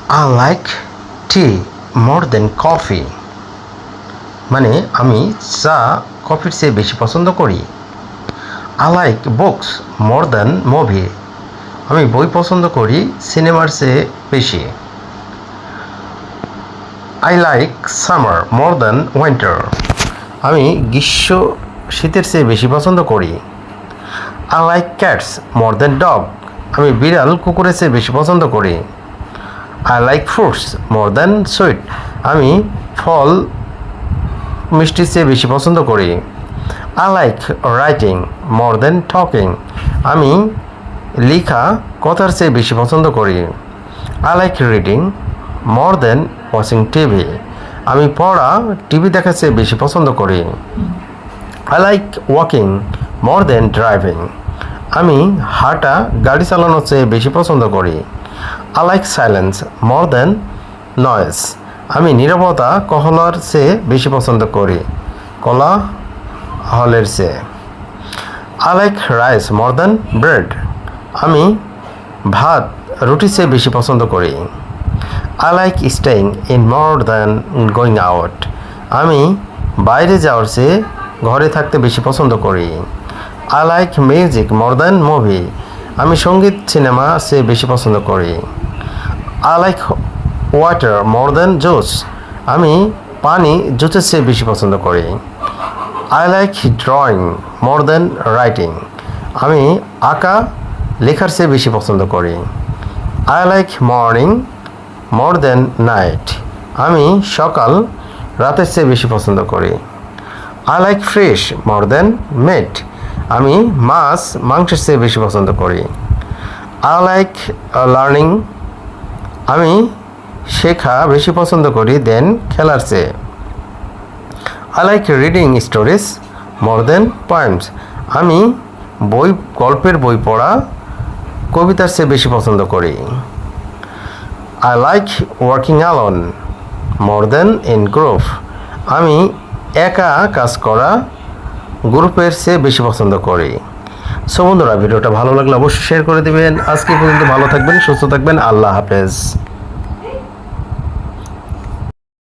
I like tea more than coffee. মানে আমি চা কফির চেয়ে বেশি পছন্দ করি। I like books more than movie. আমি বই পছন্দ করি সিনেমার চেয়ে বেশি। I like summer more than winter. আমি গ্রীষ্ম শীতের চেয়ে বেশি পছন্দ করি। I like cats more than dog. আমি বিড়াল কুকুরের চেয়ে বেশি পছন্দ করি। I like fruits more than sweet. আমি ফল মিষ্টির চেয়ে বেশি পছন্দ করি। I like writing more than talking. আমি লেখা কথার চেয়ে বেশি পছন্দ করি। I like reading more than watching TV. আমি পড়া টিভি দেখার চেয়ে বেশি পছন্দ করি। I like walking more than driving. আমি হাঁটা গাড়ি চালানোর চেয়ে বেশি পছন্দ করি। I like silence more than noise. আমি নীরবতা কোলাহলের চেয়ে বেশি পছন্দ করি। কোলাহলের চেয়ে। I like rice more than bread. আমি ভাত রুটির চেয়ে বেশি পছন্দ করি। I like staying in more than going out. আমি বাইরে যাওয়ার চেয়ে ঘরে থাকতে বেশি পছন্দ করি। I like music more than movie. আমি সঙ্গীত সিনেমা চেয়ে বেশি পছন্দ করি। I like water more than juice. আমি পানি জুসের চেয়ে বেশি পছন্দ করি। I like drawing more than writing. আমি আঁকা লেখার চেয়ে বেশি পছন্দ করি। I like morning more than night. আমি সকাল রাতের চেয়ে বেশি পছন্দ করি। I like fish more than meat. আমি মাছ মাংসের চেয়ে বেশি পছন্দ করি। I like learning. আমি শেখা বেশি পছন্দ করি দেন খেলার চেয়ে। I like reading stories more than poems. আমি গল্পের বই পড়া কবিতার চেয়ে বেশি পছন্দ করি। I like working alone more than in group. আমি একা কাজ করা গ্রুপের চেয়ে বেশি পছন্দ করি। সো বন্ধুরা, ভিডিওটা ভালো লাগলে অবশ্যই শেয়ার করে দিবেন। আজকে পর্যন্ত ভালো থাকবেন, সুস্থ থাকবেন। আল্লাহ হাফেজ।